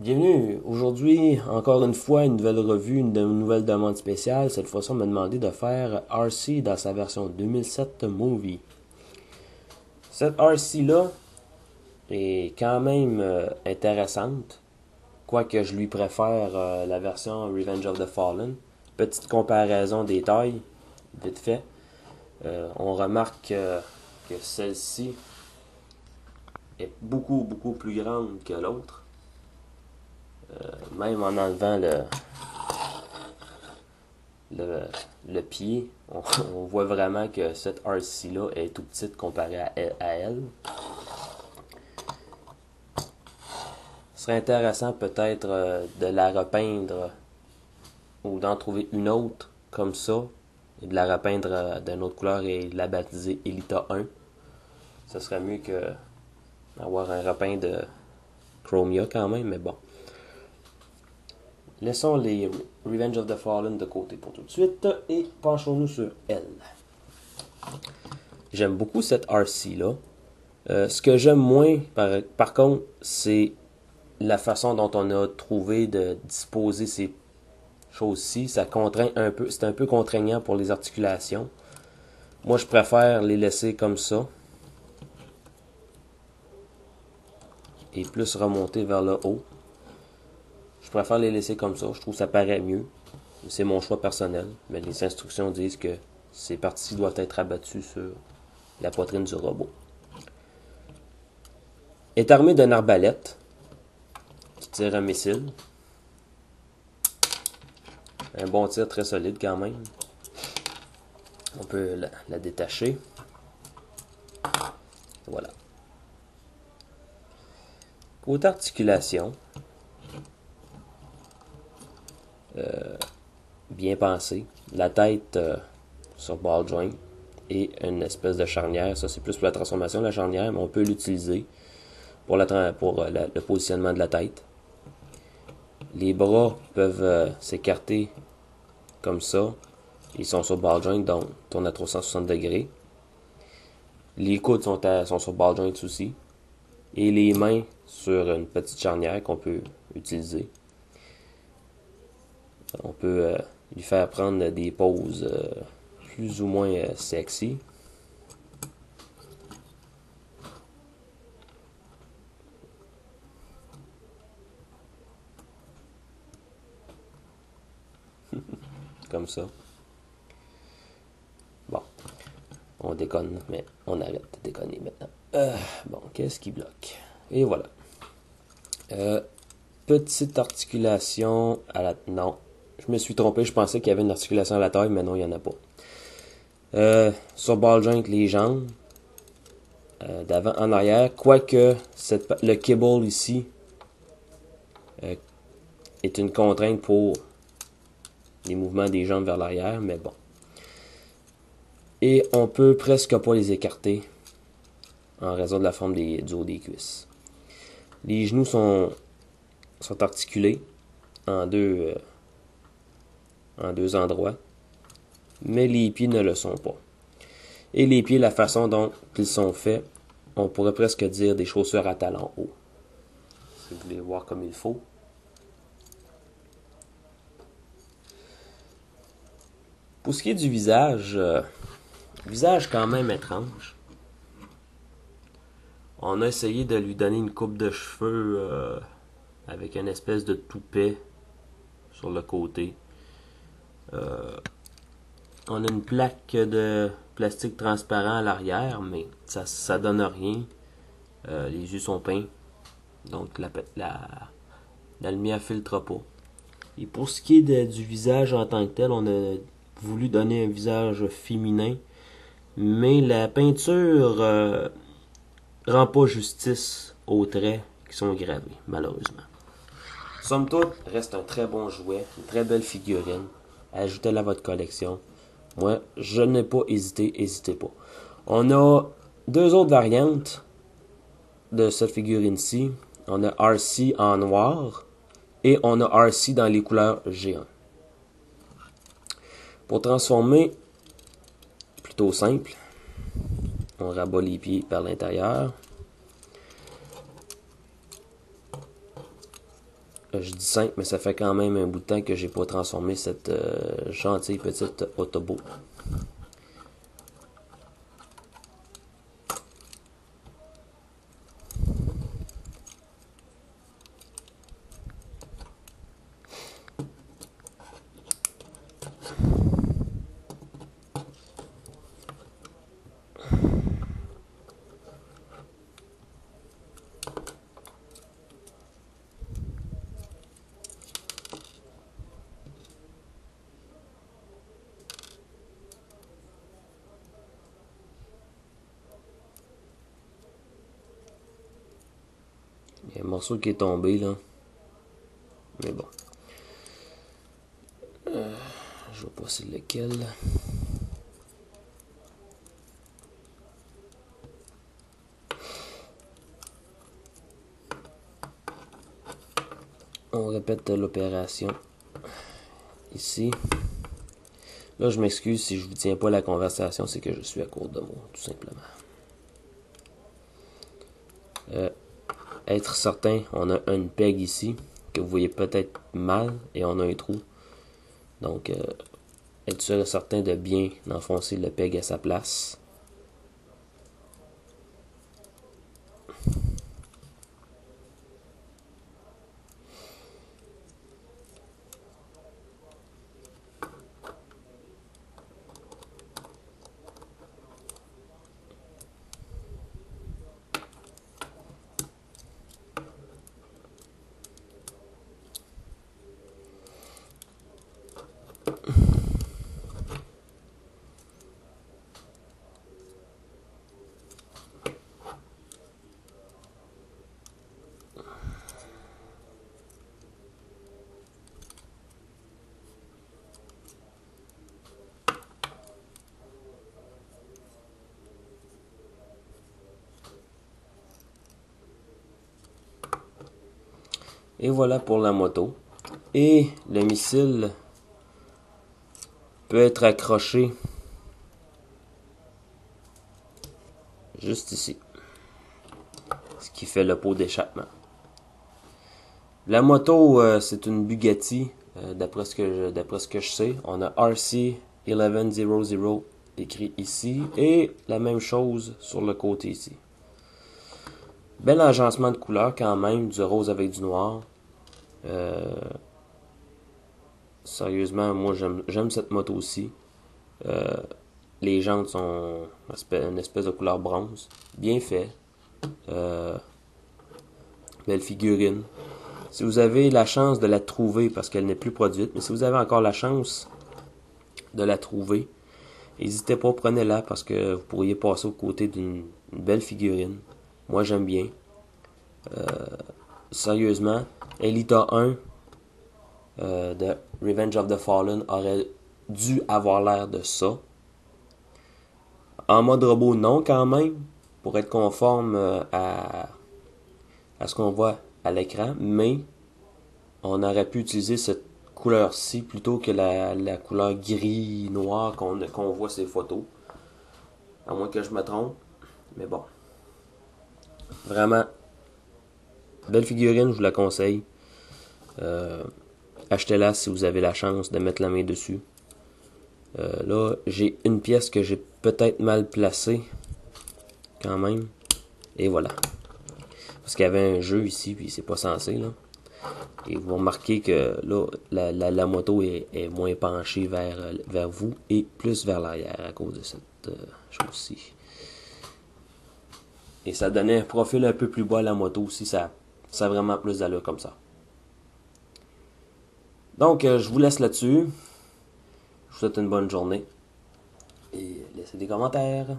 Bienvenue. Aujourd'hui, encore une fois, une nouvelle revue, une nouvelle demande spéciale. Cette fois-ci, on m'a demandé de faire RC dans sa version 2007 Movie. Cette RC-là est quand même intéressante, quoique je lui préfère la version Revenge of the Fallen. Petite comparaison des tailles, vite fait. On remarque que celle-ci est beaucoup plus grande que l'autre. Même en enlevant le pied, on voit vraiment que cette RC-là est tout petite comparée à elle. Ce serait intéressant peut-être de la repeindre ou d'en trouver une autre comme ça et de la repeindre d'une autre couleur et de la baptiser Elita 1. Ce serait mieux que avoir un repeint de Chromia quand même, mais bon. Laissons les Revenge of the Fallen de côté pour tout de suite et penchons-nous sur elle. J'aime beaucoup cette RC-là. Ce que j'aime moins, par contre, c'est la façon dont on a trouvé de disposer ces choses-ci. Ça contraint un peu, c'est un peu contraignant pour les articulations. Moi, je préfère les laisser comme ça et plus remonter vers le haut. Je préfère les laisser comme ça. Je trouve que ça paraît mieux. C'est mon choix personnel. Mais les instructions disent que ces parties doivent être abattues sur la poitrine du robot. Est armé d'une arbalète qui tire un missile. Un bon tir très solide quand même. On peut la détacher. Voilà. Côté articulation, bien pensé. La tête sur ball joint et une espèce de charnière. Ça, c'est plus pour la transformation de la charnière, mais on peut l'utiliser pour le positionnement de la tête. Les bras peuvent s'écarter comme ça. Ils sont sur ball joint, donc tournent à 360 degrés. Les coudes sont sur ball joint aussi. Et les mains sur une petite charnière qu'on peut utiliser. On peut lui faire prendre des poses plus ou moins sexy. Comme ça. Bon, on déconne, mais on arrête de déconner maintenant. Bon, qu'est-ce qui bloque? Et voilà. Petite articulation à la... Non, je me suis trompé, je pensais qu'il y avait une articulation à la taille, mais non, il n'y en a pas. Sur ball joint, les jambes, d'avant en arrière, quoique le kibble ici est une contrainte pour les mouvements des jambes vers l'arrière, mais bon. Et on peut presque pas les écarter en raison de la forme du haut des cuisses. Les genoux sont articulés en deux endroits, mais les pieds ne le sont pas. Et les pieds, la façon dont ils sont faits, on pourrait presque dire des chaussures à talons hauts. Si vous voulez voir comme il faut. Pour ce qui est du visage, visage quand même étrange. On a essayé de lui donner une coupe de cheveux avec une espèce de toupet sur le côté. On a une plaque de plastique transparent à l'arrière, mais ça donne rien. Les yeux sont peints, donc la lumière filtre pas. Et pour ce qui est du visage en tant que tel, on a voulu donner un visage féminin, mais la peinture rend pas justice aux traits qui sont gravés, malheureusement. Somme toute, reste un très bon jouet, une très belle figurine. Ajoutez-la à votre collection. Moi, je n'ai pas hésité, n'hésitez pas. On a deux autres variantes de cette figurine-ci. On a RC en noir et on a RC dans les couleurs géants. Pour transformer, plutôt simple. On rabat les pieds vers l'intérieur. Je dis simple, mais ça fait quand même un bout de temps que j'ai pas transformé cette gentille petite Autobo. Il y a un morceau qui est tombé là. Mais bon. Je vois pas c'est lequel. On répète l'opération. Ici. Là, je m'excuse si je vous tiens pas la conversation, c'est que je suis à court de mots, tout simplement. Être certain, on a une peg ici, que vous voyez peut-être mal, et on a un trou. Donc, être sûr et certain de bien enfoncer le peg à sa place. Et voilà pour la moto. Et le missile peut être accroché juste ici. Ce qui fait le pot d'échappement. La moto, c'est une Bugatti, d'après ce que je sais. On a RC 1100 écrit ici. Et la même chose sur le côté ici. Bel agencement de couleurs quand même, du rose avec du noir. Sérieusement, moi j'aime cette moto aussi. Les jantes sont une espèce de couleur bronze. Bien fait. Belle figurine. Si vous avez la chance de la trouver, parce qu'elle n'est plus produite, mais si vous avez encore la chance de la trouver, n'hésitez pas, prenez-la, parce que vous pourriez passer aux côtés d'une belle figurine. Moi j'aime bien. Sérieusement, Elita 1 de Revenge of the Fallen aurait dû avoir l'air de ça. En mode robot, non quand même, pour être conforme à ce qu'on voit à l'écran, mais on aurait pu utiliser cette couleur-ci plutôt que la couleur gris-noir qu'on voit sur les photos. À moins que je me trompe, mais bon. Vraiment, belle figurine, je vous la conseille. Achetez-la si vous avez la chance de mettre la main dessus. Là, j'ai une pièce que j'ai peut-être mal placée, quand même. Et voilà. Parce qu'il y avait un jeu ici, puis c'est pas censé, là. Et vous remarquez que là, la moto est moins penchée vers vous et plus vers l'arrière à cause de cette chose-ci. Et ça donnait un profil un peu plus bas à la moto aussi, ça a vraiment plus d'allure comme ça. Donc, je vous laisse là-dessus. Je vous souhaite une bonne journée. Et laissez des commentaires.